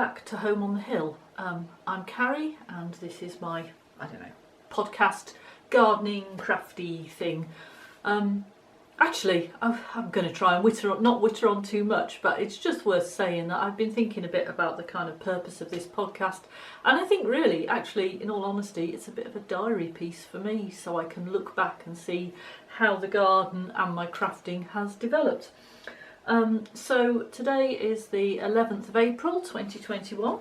back to Home on the Hill. I'm Carrie and this is my, podcast gardening crafty thing. Actually, I'm going to try and not witter on too much, but it's just worth saying that I've been thinking a bit about the kind of purpose of this podcast, and I think really, actually, in all honesty, it's a bit of a diary piece for me, so I can look back and see how the garden and my crafting has developed. So today is the 11th of April 2021.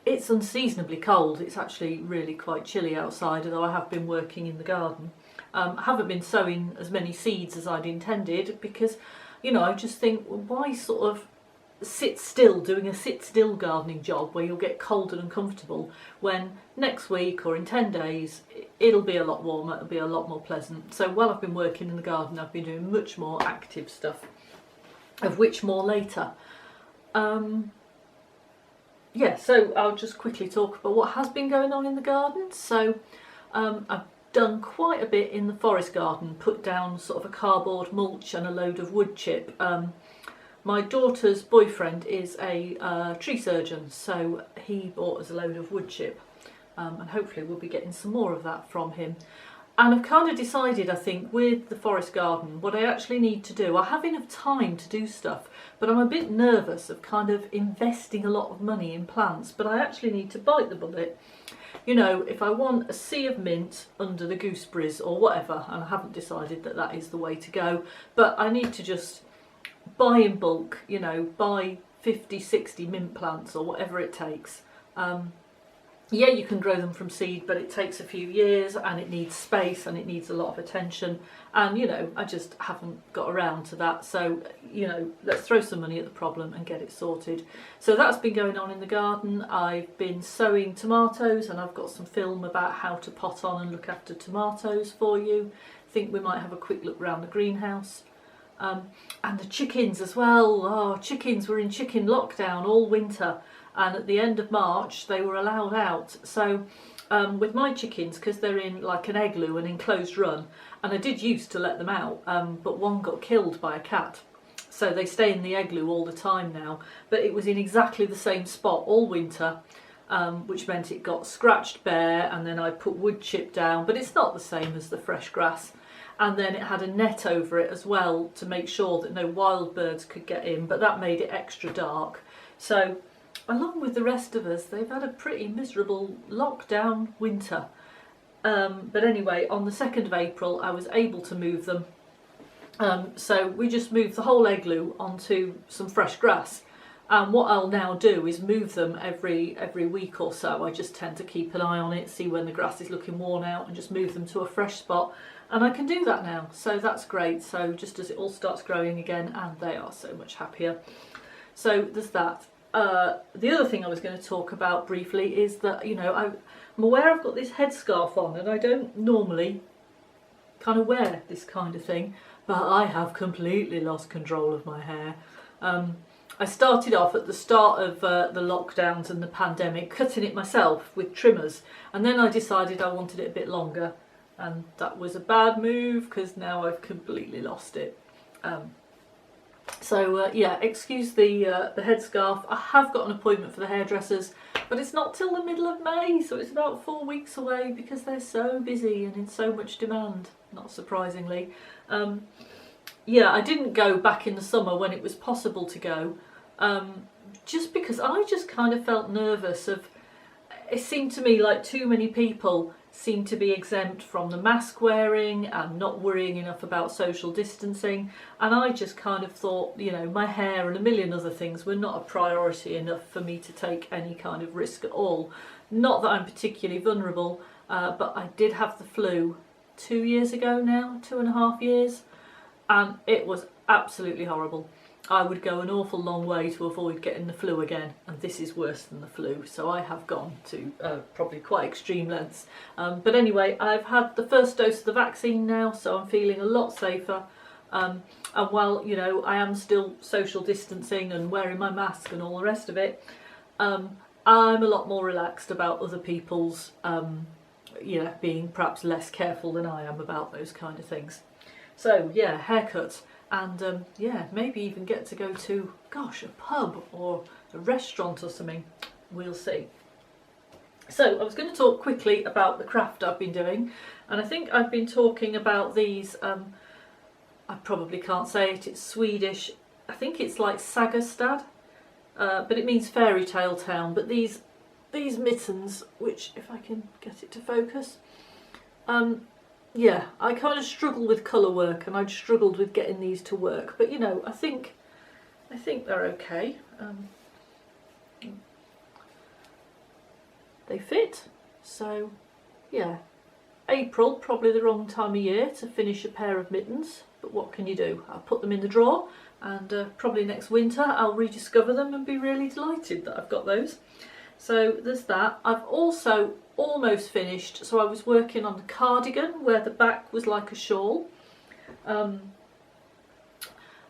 It's unseasonably cold. It's actually really quite chilly outside, although I have been working in the garden. I haven't been sowing as many seeds as I'd intended because, I just think, why sort of sit still doing a sit still gardening job where you'll get cold and uncomfortable when next week or in 10 days it'll be a lot warmer, it'll be a lot more pleasant. So while I've been working in the garden, I've been doing much more active stuff, of which more later. So I'll just quickly talk about what has been going on in the garden. So I've done quite a bit in the forest garden, put down sort of a cardboard mulch and a load of wood chip. My daughter's boyfriend is a tree surgeon, so he bought us a load of wood chip, and hopefully we'll be getting some more of that from him. And I've kind of decided, I think, with the forest garden, what I actually need to do. I have enough time to do stuff, but I'm a bit nervous of kind of investing a lot of money in plants, but I actually need to bite the bullet. If I want a sea of mint under the gooseberries or whatever, and I haven't decided that that is the way to go, but I need to just buy in bulk, buy 50, 60 mint plants or whatever it takes. You can grow them from seed, but it takes a few years and it needs space and it needs a lot of attention. And, I just haven't got around to that. So, let's throw some money at the problem and get it sorted. So that's been going on in the garden. I've been sowing tomatoes and I've got some film about how to pot on and look after tomatoes for you. I think we might have a quick look around the greenhouse. And the chickens as well. Oh, chickens were in chicken lockdown all winter. And at the end of March they were allowed out. So with my chickens, because they're in like an igloo, an enclosed run, and I did used to let them out, but one got killed by a cat. So they stay in the igloo all the time now. But it was in exactly the same spot all winter, which meant it got scratched bare, and then I put wood chip down, but it's not the same as the fresh grass. And then it had a net over it as well to make sure that no wild birds could get in, but that made it extra dark. So along with the rest of us, they've had a pretty miserable lockdown winter. But anyway, on the 2nd of April, I was able to move them. So we just moved the whole igloo onto some fresh grass. And what I'll now do is move them every week or so. I just tend to keep an eye on it, see when the grass is looking worn out, and just move them to a fresh spot. And I can do that now, so that's great. So just as it all starts growing again, and they are so much happier. So there's that. The other thing I was going to talk about briefly is that, I'm aware I've got this headscarf on and I don't normally kind of wear this kind of thing, but I have completely lost control of my hair. I started off at the start of the lockdowns and the pandemic cutting it myself with trimmers, and then I decided I wanted it a bit longer, and that was a bad move because now I've completely lost it. Excuse the headscarf. I have got an appointment for the hairdressers, but it's not till the middle of May, so it's about 4 weeks away because they're so busy and in so much demand, not surprisingly. I didn't go back in the summer when it was possible to go, just because I just kind of felt nervous of, it seemed to me like too many people seemed to be exempt from the mask wearing and not worrying enough about social distancing, and I just kind of thought, my hair and a million other things were not a priority enough for me to take any kind of risk at all. Not that I'm particularly vulnerable, but I did have the flu 2 years ago now, 2.5 years, and it was absolutely horrible. I would go an awful long way to avoid getting the flu again, and this is worse than the flu, so I have gone to probably quite extreme lengths. But anyway, I've had the first dose of the vaccine now, so I'm feeling a lot safer. And while, I am still social distancing and wearing my mask and all the rest of it, I'm a lot more relaxed about other people's, being perhaps less careful than I am about those kind of things. So yeah, haircuts. And maybe even get to go to, a pub or a restaurant or something. We'll see. So I was going to talk quickly about the craft I've been doing, and I think I've been talking about these, I probably can't say it, it's Swedish, I think it's like Sagastad, but it means fairy tale town. But these mittens, which if I can get it to focus, yeah, I kind of struggle with colour work, and I'd struggled with getting these to work, but you know, I think they're okay. They fit, so yeah. April, probably the wrong time of year to finish a pair of mittens, but what can you do? I'll put them in the drawer, and probably next winter I'll rediscover them and be really delighted that I've got those. So there's that. I've also almost finished, so I was working on the cardigan where the back was like a shawl, and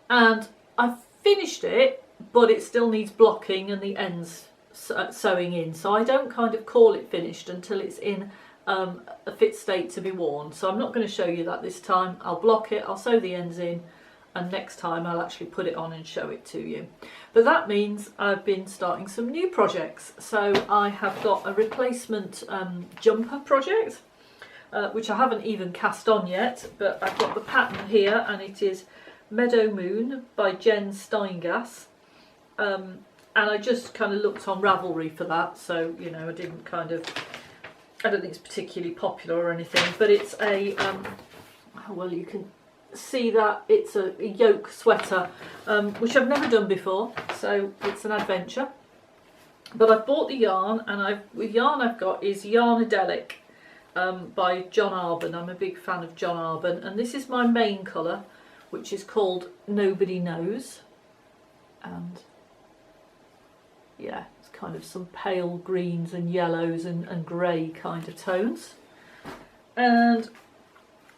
I've finished it, but it still needs blocking and the ends sewing in, so I don't kind of call it finished until it's in a fit state to be worn. So I'm not going to show you that this time. I'll block it, I'll sew the ends in, and next time I'll actually put it on and show it to you. But that means I've been starting some new projects. So I have got a replacement jumper project, which I haven't even cast on yet, but I've got the pattern here, and it is Meadow Moon by Jen Steingass. And I just kind of looked on Ravelry for that, so you know, I don't think it's particularly popular or anything, but it's a well, you can see that it's a yoke sweater, which I've never done before, so it's an adventure. But I've bought the yarn, and the yarn I've got is Yarnadelic by John Arbon. I'm a big fan of John Arbon, and this is my main colour, which is called Nobody Knows, and yeah, it's kind of some pale greens and yellows and grey kind of tones. And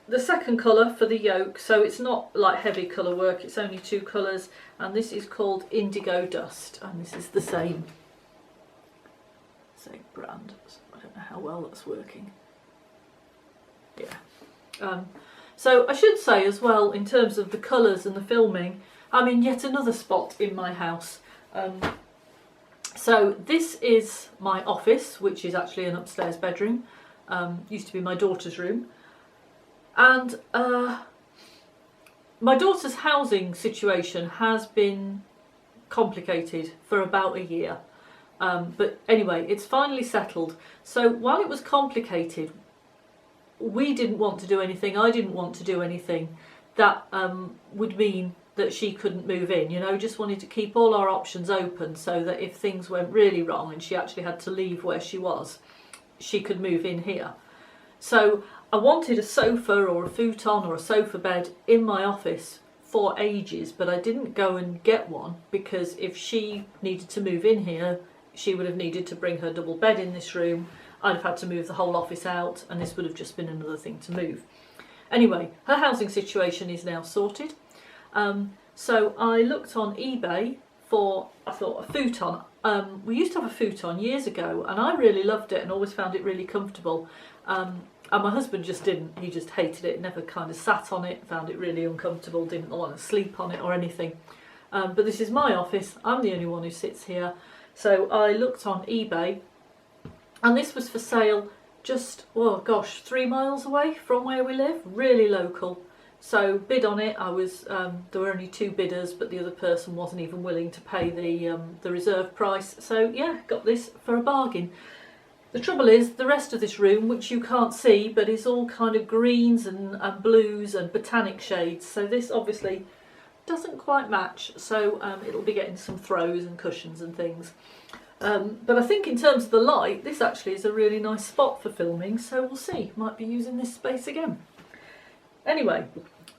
the second colour for the yoke, so it's not like heavy colour work, it's only 2 colours, and this is called Indigo Dust, and this is the same brand. I don't know how well that's working. Yeah. So I should say as well, in terms of the colours and the filming, I'm in yet another spot in my house. So this is my office, which is actually an upstairs bedroom. Used to be my daughter's room. And my daughter's housing situation has been complicated for about a year. But anyway, it's finally settled. So while it was complicated, we didn't want to do anything, I didn't want to do anything that would mean that she couldn't move in, you know, just wanted to keep all our options open so that if things went really wrong and she actually had to leave where she was, she could move in here. So I wanted a sofa or a futon or a sofa bed in my office for ages, but I didn't go and get one because if she needed to move in here, she would have needed to bring her double bed in this room. I'd have had to move the whole office out, and this would have just been another thing to move. Anyway, her housing situation is now sorted. So I looked on eBay for, I thought, a futon. We used to have a futon years ago, and I really loved it and always found it really comfortable. And my husband just didn't. He just hated it, never kind of sat on it, found it really uncomfortable, didn't want to sleep on it or anything. But this is my office. I'm the only one who sits here. So I looked on eBay, and this was for sale just, oh gosh, 3 miles away from where we live, really local. So bid on it. I was there were only 2 bidders, but the other person wasn't even willing to pay the reserve price. So yeah, got this for a bargain. The trouble is, the rest of this room, which you can't see, but is all kind of greens and blues and botanic shades. So this obviously doesn't quite match. So it'll be getting some throws and cushions and things. But I think in terms of the light, this actually is a really nice spot for filming. So we'll see. Might be using this space again. Anyway,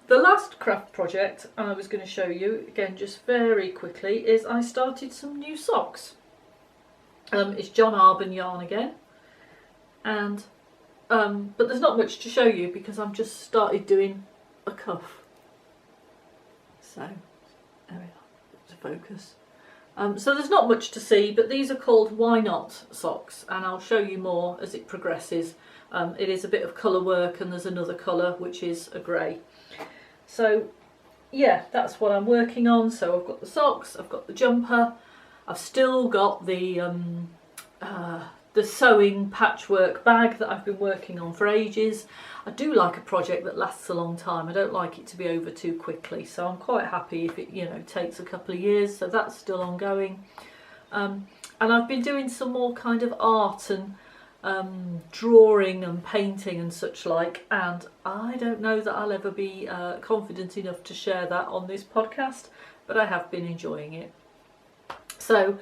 the last craft project I was going to show you, again just very quickly, is I started some new socks. It's John Arbon yarn again, and but there's not much to show you because I've just started doing a cuff. So there we are, to focus. So there's not much to see, but these are called Why Not socks, and I'll show you more as it progresses. It is a bit of colour work, and there's another colour which is a grey. So yeah, that's what I'm working on. So I've got the socks, I've got the jumper, I've still got the sewing patchwork bag that I've been working on for ages. I do like a project that lasts a long time. I don't like it to be over too quickly, so I'm quite happy if it, you know, takes a couple of years. So that's still ongoing. And I've been doing some more kind of art and drawing and painting and such like, and I don't know that I'll ever be confident enough to share that on this podcast, but I have been enjoying it. So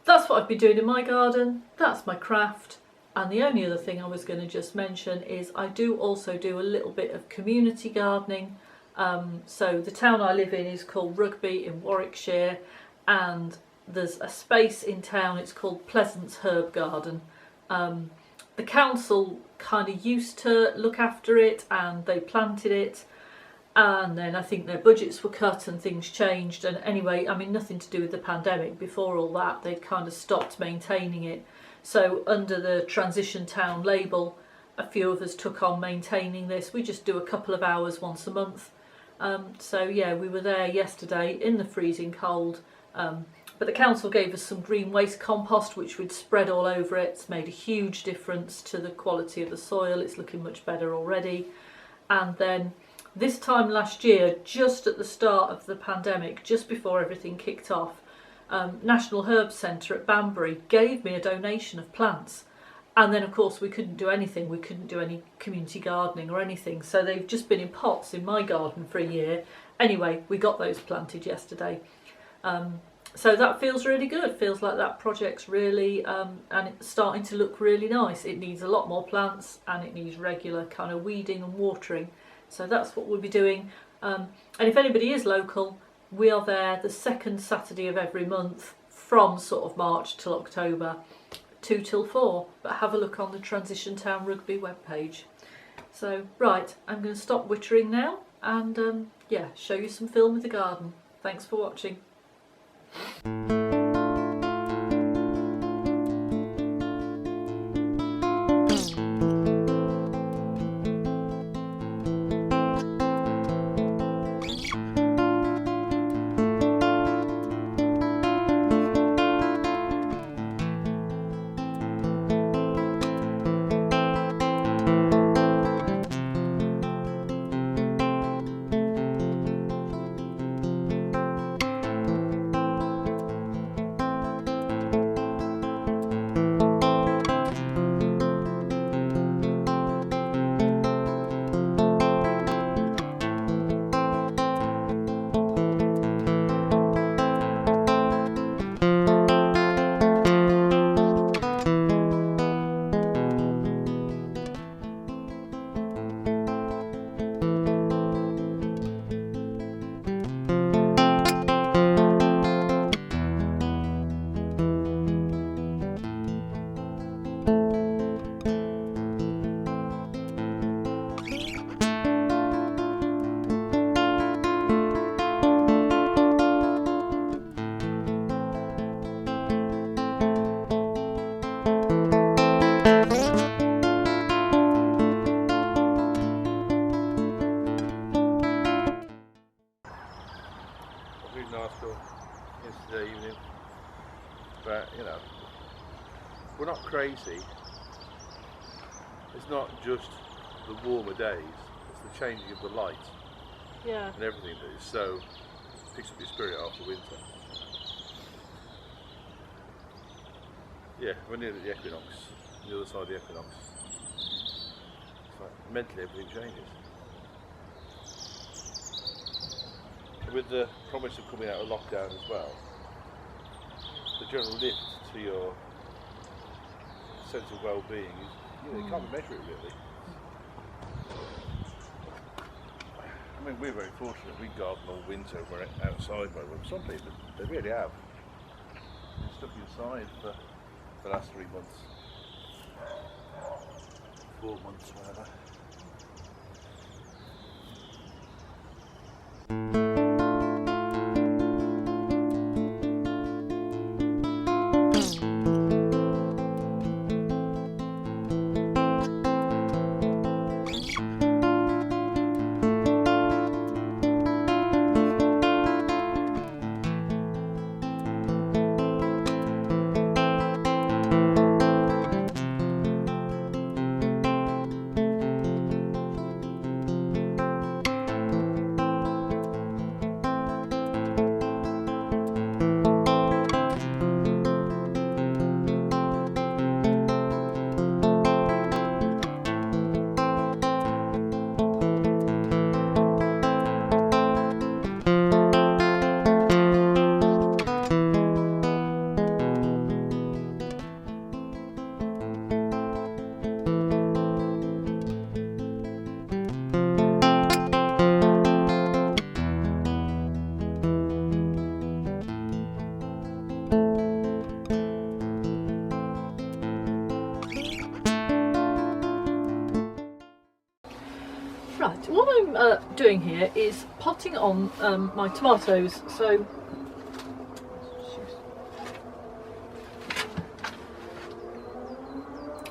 that's what I've been doing in my garden, that's my craft, and the only other thing I was going to just mention is I do also do a little bit of community gardening. So the town I live in is called Rugby in Warwickshire, and there's a space in town, it's called Pleasance Herb Garden. The council kind of used to look after it and they planted it, and then I think their budgets were cut and things changed, and anyway, I mean, nothing to do with the pandemic. Before all that, they'd kind of stopped maintaining it. So under the Transition Town label, a few of us took on maintaining this. We just do a couple of hours once a month. So yeah, we were there yesterday in the freezing cold, but the council gave us some green waste compost which we'd spread all over it. It's made a huge difference to the quality of the soil. It's looking much better already. And then this time last year, just at the start of the pandemic, just before everything kicked off, National Herb Centre at Banbury gave me a donation of plants. And then of course we couldn't do anything, we couldn't do any community gardening or anything, so they've just been in pots in my garden for a year. Anyway, we got those planted yesterday. So that feels really good, feels like that project's really, and it's starting to look really nice. It needs a lot more plants and it needs regular kind of weeding and watering. So that's what we'll be doing. And if anybody is local, we are there the second Saturday of every month from sort of March till October, 2 till 4. But have a look on the Transition Town Rugby webpage. So, right, I'm going to stop wittering now and yeah, show you some film of the garden. Thanks for watching. Yesterday evening, but you know, we're not crazy. It's not just the warmer days, it's the changing of the light and everything that is so picks up your spirit after winter. Yeah, we're near the equinox, the other side of the equinox. It's like mentally everything changes. With the promise of coming out of lockdown as well, the general lift to your sense of well-being is, you know, you can't measure it really. I mean, we're very fortunate, we garden all winter, we're outside, but some people, they really have. Been stuck inside for the last 3 months, 4 months, whatever. I'm doing here is potting on my tomatoes. So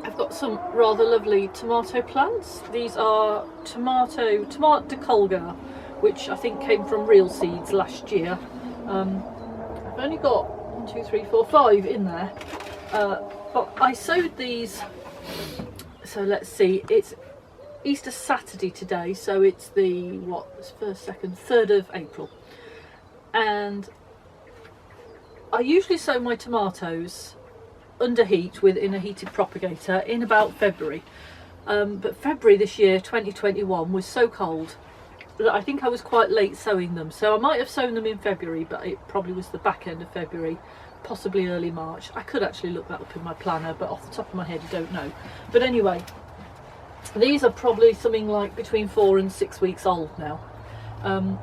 I've got some rather lovely tomato plants. These are Tomate de Colgar, which I think came from Real Seeds last year. I've only got 1, 2, 3, 4, 5 in there, but I sowed these. So let's see, it's Easter Saturday today, so it's the first, second, 3rd of April, and I usually sow my tomatoes under heat in a heated propagator in about February, but February this year, 2021, was so cold that I think I was quite late sowing them. So I might have sown them in February, but it probably was the back end of February, possibly early March. I could actually look that up in my planner, but off the top of my head I don't know. But anyway, these are probably something like between 4 and 6 weeks old now,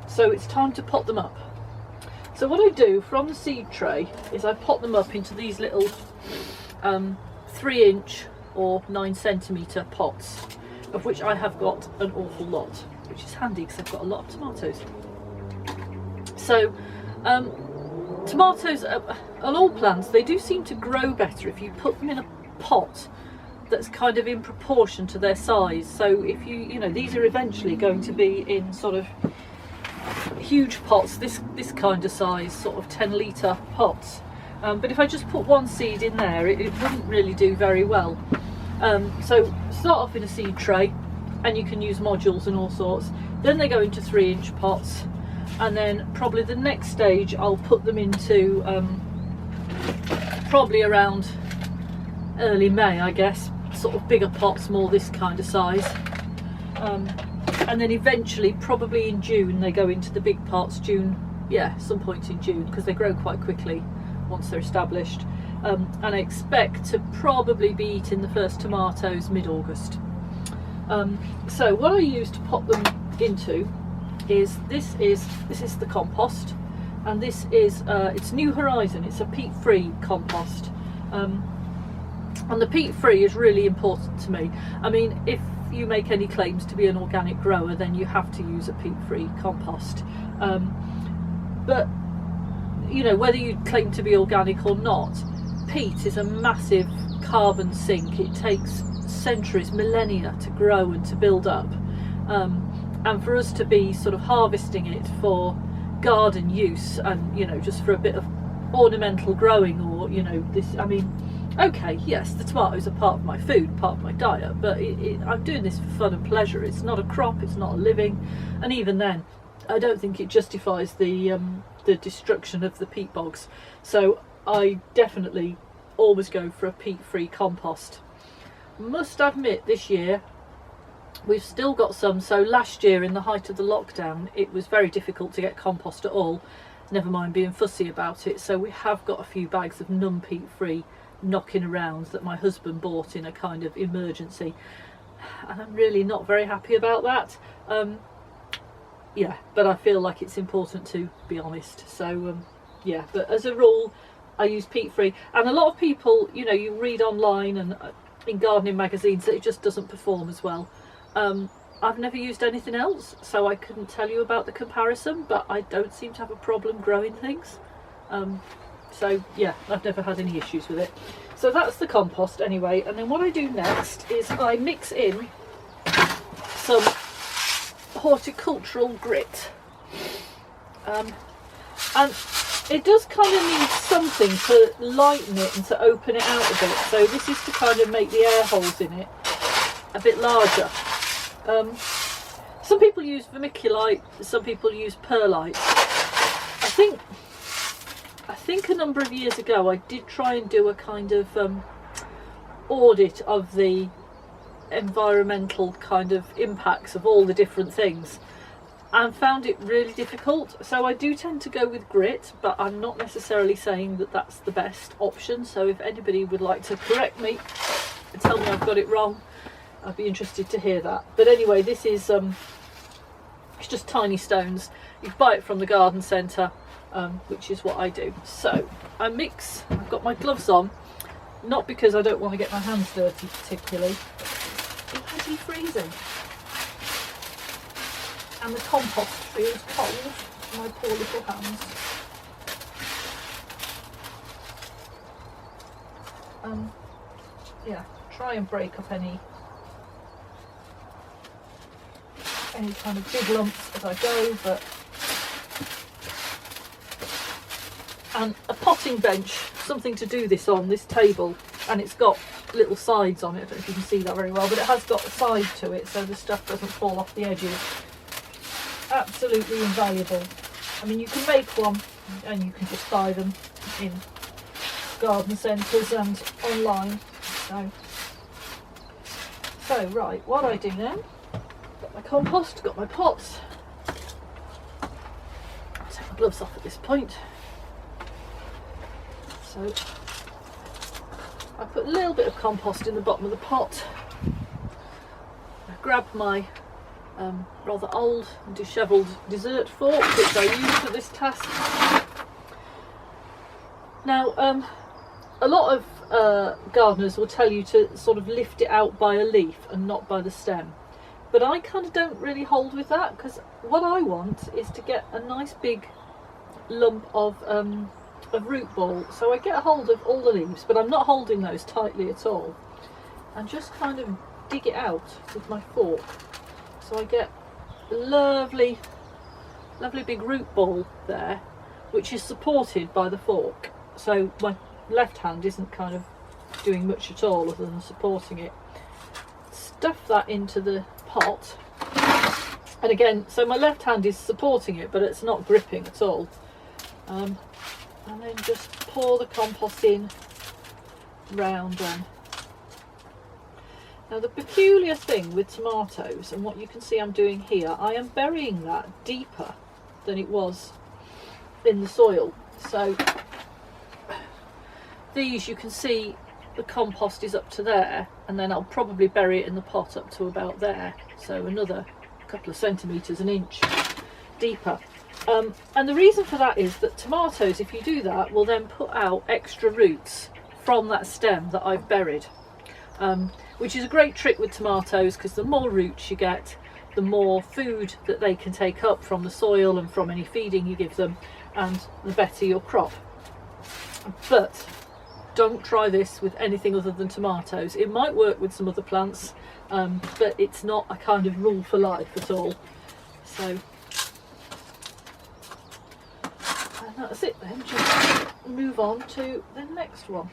so it's time to pot them up. So what I do from the seed tray is I pot them up into these little 3-inch or 9-centimetre pots, of which I have got an awful lot, which is handy because I've got a lot of tomatoes. So tomatoes on all plants, they do seem to grow better if you put them in a pot that's kind of in proportion to their size. So if you know, these are eventually going to be in sort of huge pots, this kind of size, sort of 10-litre pots. But if I just put one seed in there, it wouldn't really do very well. So start off in a seed tray, and you can use modules and all sorts. Then they go into 3-inch pots, and then probably the next stage I'll put them into probably around early May, I guess, sort of bigger pots, more this kind of size, and then eventually probably in June they go into the big pots. June, yeah, some point in June, because they grow quite quickly once they're established, and I expect to probably be eating the first tomatoes mid-August. So what I use to pot them into is this is the compost, and this is it's New Horizon. It's a peat-free compost, and the peat-free is really important to me. I mean, if you make any claims to be an organic grower, then you have to use a peat-free compost, but you know, whether you claim to be organic or not, peat is a massive carbon sink. It takes centuries, millennia to grow and to build up, and for us to be sort of harvesting it for garden use, and you know, just for a bit of ornamental growing, or you know, this, I mean, okay, yes, the tomatoes are part of my food, part of my diet, but I'm doing this for fun and pleasure. It's not a crop, it's not a living, and even then I don't think it justifies the destruction of the peat bogs. So I definitely always go for a peat-free compost. Must admit, this year we've still got some. So last year, in the height of the lockdown, it was very difficult to get compost at all, never mind being fussy about it. So we have got a few bags of non-peat-free knocking around that my husband bought in a kind of emergency, and I'm really not very happy about that. Yeah, but I feel like it's important to be honest. So yeah, but as a rule I use peat-free, and a lot of people, you know, you read online and in gardening magazines that it just doesn't perform as well. I've never used anything else, so I couldn't tell you about the comparison, but I don't seem to have a problem growing things. So yeah, I've never had any issues with it. So that's the compost anyway, and then what I do next is I mix in some horticultural grit, and it does kind of need something to lighten it and to open it out a bit. So this is to kind of make the air holes in it a bit larger. Some people use vermiculite, some people use perlite. I think a number of years ago I did try and do a kind of audit of the environmental kind of impacts of all the different things, and found it really difficult. So I do tend to go with grit, but I'm not necessarily saying that that's the best option. So if anybody would like to correct me and tell me I've got it wrong, I'd be interested to hear that. But anyway, this is it's just tiny stones. You can buy it from the garden centre, which is what I do. So I mix, I've got my gloves on, not because I don't want to get my hands dirty particularly. It's bloody freezing. and the compost feels cold to my poor little hands. Yeah, try and break up any kind of big lumps as I go, and a potting bench, something to do this on, this table, and it's got little sides on it. I don't know if you can see that very well, but it has got a side to it so the stuff doesn't fall off the edges. Absolutely invaluable. I mean, you can make one and you can just buy them in garden centres and online. So right, what I do now, got my compost, got my pots. I'll take my gloves off at this point. So I put a little bit of compost in the bottom of the pot. I grab my rather old and dishevelled dessert fork, which I use for this task. Now, a lot of gardeners will tell you to sort of lift it out by a leaf and not by the stem. But I kind of don't really hold with that, because what I want is to get a nice big lump of root ball. So I get a hold of all the leaves, but I'm not holding those tightly at all. And just kind of dig it out with my fork. So I get a lovely big root ball there, which is supported by the fork. So my left hand isn't kind of doing much at all other than supporting it. Stuff that into the pot, and again, so my left hand is supporting it, but it's not gripping at all. And then just pour the compost in round them. Now, the peculiar thing with tomatoes, and what you can see I'm doing here, I am burying that deeper than it was in the soil. So these, you can see the compost is up to there, and then I'll probably bury it in the pot up to about there, so another couple of centimetres, an inch deeper. And the reason for that is that tomatoes, if you do that, will then put out extra roots from that stem that I've buried, which is a great trick with tomatoes, because the more roots you get, the more food that they can take up from the soil and from any feeding you give them, and the better your crop. But don't try this with anything other than tomatoes. It might work with some other plants, but it's not a kind of rule for life at all. So, and that's it then. Just move on to the next one.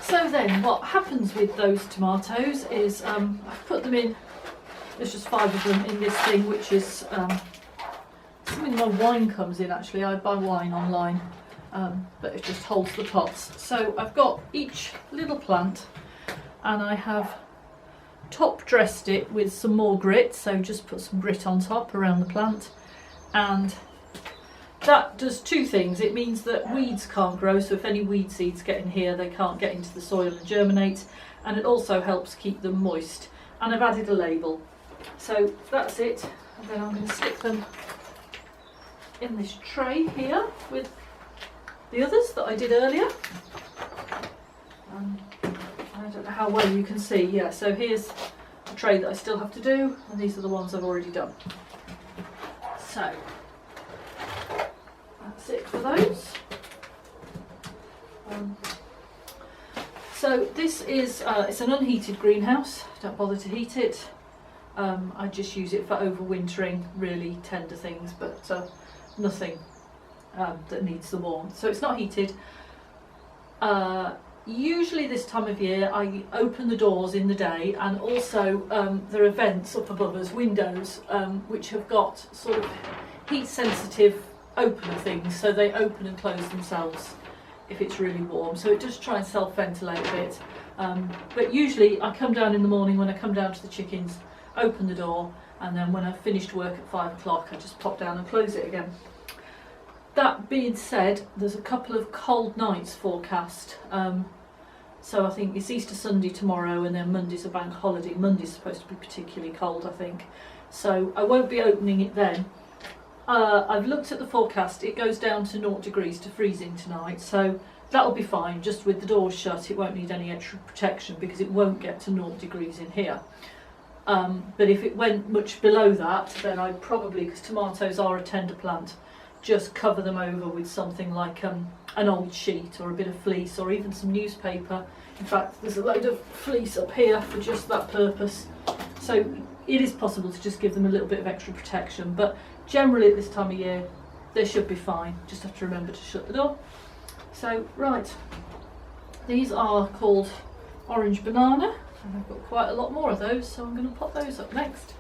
So then what happens with those tomatoes is I've put them in, there's just 5 of them in this thing, which is something my wine comes in actually. I buy wine online, but it just holds the pots. So I've got each little plant, and I have top dressed it with some more grit, so just put some grit on top around the plant, and that does 2 things. It means that weeds can't grow, so if any weed seeds get in here, they can't get into the soil and germinate, and it also helps keep them moist. And I've added a label. So that's it, and then I'm going to stick them in this tray here with the others that I did earlier. I don't know how well you can see. Yeah, so here's a tray that I still have to do, and these are the ones I've already done. So that's it for those. So this is it's an unheated greenhouse. Don't bother to heat it. I just use it for overwintering really tender things, but nothing that needs the warmth. So it's not heated. Usually this time of year I open the doors in the day, and also there are vents up above us, windows, which have got sort of heat sensitive opener things, so they open and close themselves if it's really warm. So it does try and self-ventilate a bit. But usually I come down in the morning when I come down to the chickens, open the door, and then when I've finished work at 5 o'clock I just pop down and close it again. That being said, there's a couple of cold nights forecast. So I think it's Easter Sunday tomorrow, and then Monday's a bank holiday. Monday's supposed to be particularly cold, I think. So I won't be opening it then. I've looked at the forecast. It goes down to 0 degrees to freezing tonight, so that'll be fine. Just with the doors shut, it won't need any extra protection because it won't get to 0 degrees in here. But if it went much below that, then I'd probably, because tomatoes are a tender plant, just cover them over with something like an old sheet or a bit of fleece or even some newspaper. In fact, there's a load of fleece up here for just that purpose. So it is possible to just give them a little bit of extra protection, but generally at this time of year they should be fine. Just have to remember to shut the door. So right, these are called orange banana, and I've got quite a lot more of those, so I'm going to pop those up next.